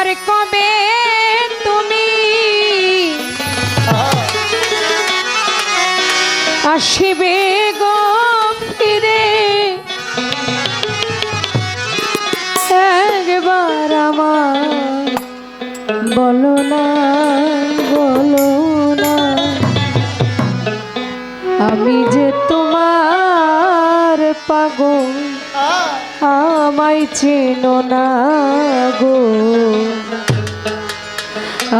আবার কবে তুমি আসিবে গো ফিরে একবার আমার বলো না আমি যে তোমার পাগল আমায় চেনো না গো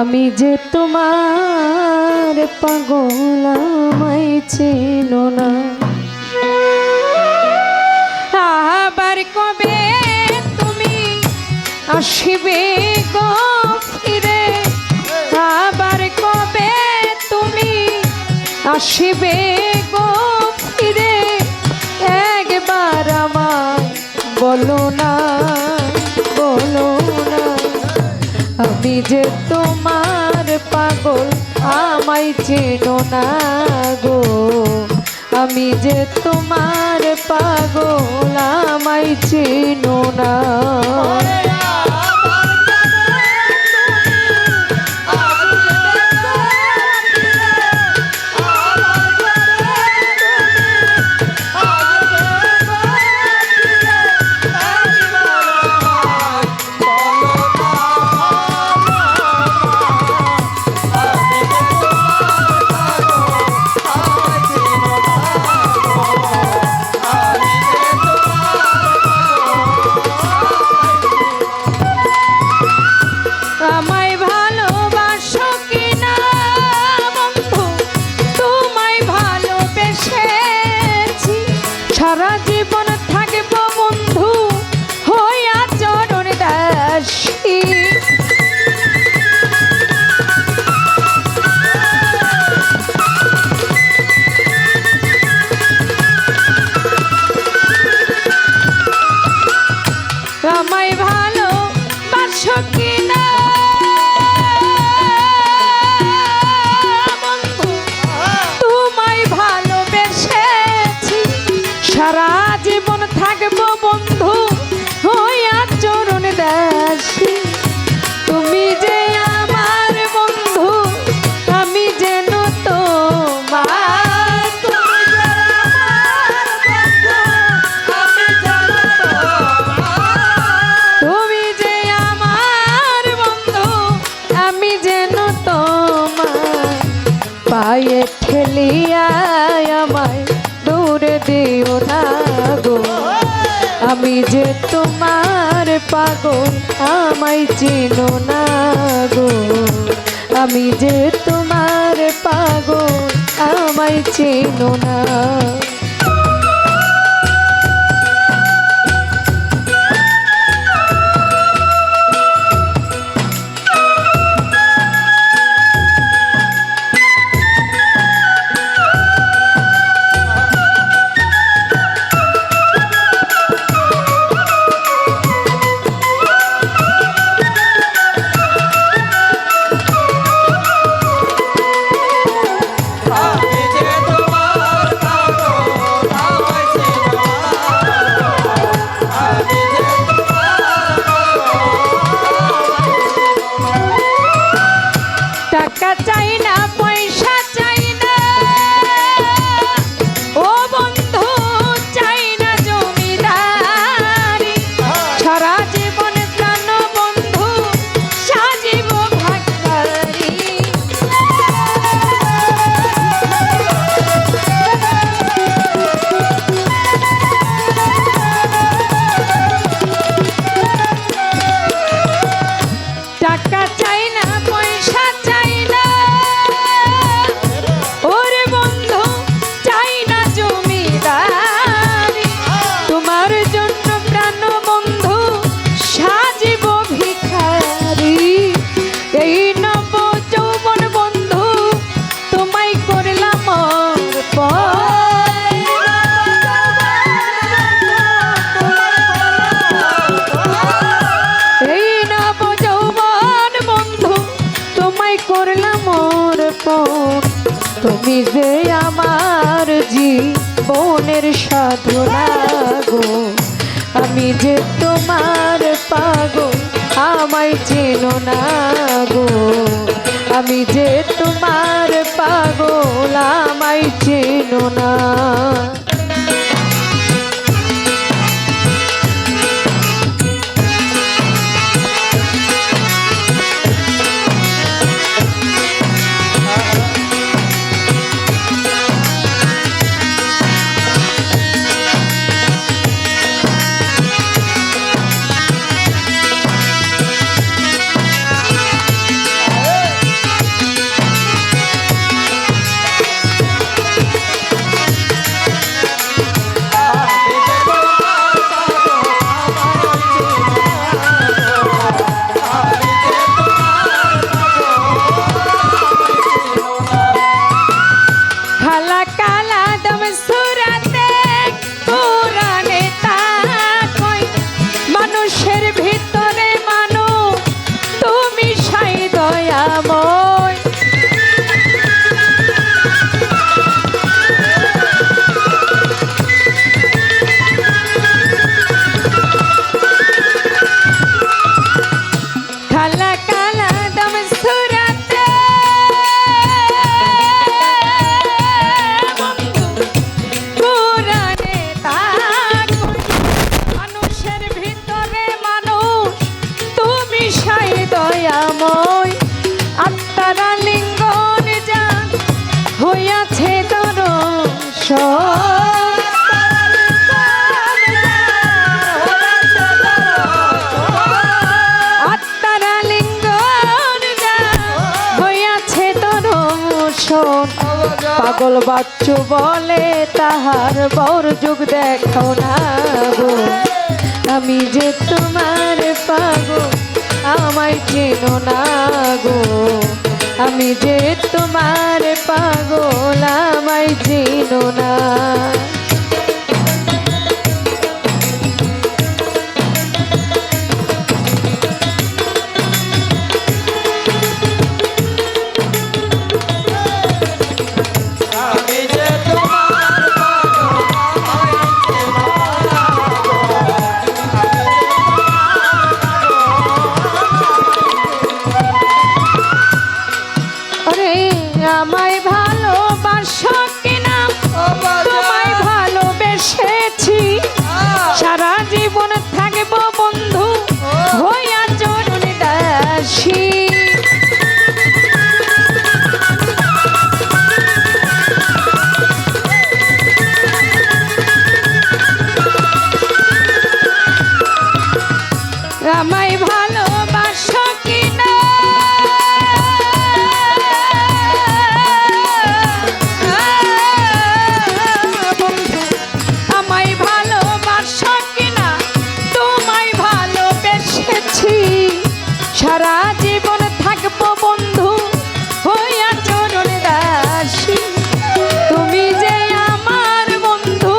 আমি যে তোমার পাগল আমায় চেনো না আবার কবে তুমি আসিবে গো ফিরে আবার কবে তুমি আসিবে গো ফিরে একবার আমায় বলো না আমি যে তোমার পাগল আমায় চেনো না গো আমি যে তোমার পাগল আমায় চেনো না সারা জীবন থাকবো বন্ধু হইয়া চরণ দাসী আমায় ভালো বাসো কিনা সারা জীবন থাকবো বন্ধু হইয়া চরণ দাসী তুমি যে আমার বন্ধু আমি যেন তোমার তুমি যে আমার বন্ধু আমি যেন তোমার পায়ে ঠেলিয়া আমায় দূরে দিও না গো আমি যে তোমার পাগল আমায় চিনো না গো আমি যে তোমার পাগল আমায় চিনো না তুমি যে আমার জীবনের সাধনা গো আমি যে তোমার পাগল আমায় আমায় চেনো না গো, আমি যে তোমার পাগল আমায় চেনো না। পাগল বাচ্চু বলে তাহার বর যুগ দেখো না গো, আমি যে তোমার পাগল আমায় চেনো না গো, আমি যে তোমার পাগল আমায় চেনো না। আমায় ভালোবাসো কিনা, তোমায় ভালোবেসেছি, সারা জীবন থাকবো বন্ধু হইয়া চরণ দাসী। আমায় ভালোবাসো কিনা, সারা জীবন থাকবো বন্ধু হইয়া চরণ দাসী। তুমি যে আমার বন্ধু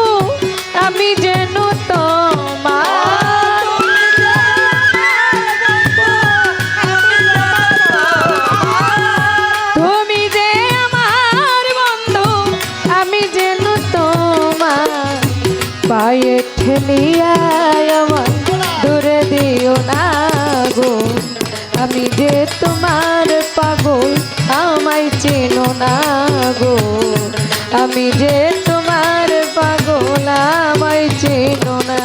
আমি যেন তোমার, তুমি যে আমার বন্ধু আমি যেন তোমার, পায়ে ঠেলিয়া আমার দূরে দিও না গো, আমি যে তোমার পাগল আমায় চেনো না গো, আমি যে তোমার পাগল আমায় চেনো না।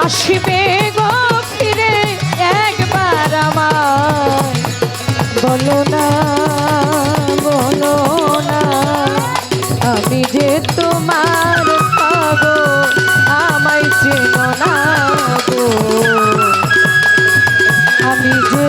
আসিবে গো ফিরে একবার আমায় বলো না, বলো না, আমি যে তোমার পাগল আমায় চেনো না গো, আমি যে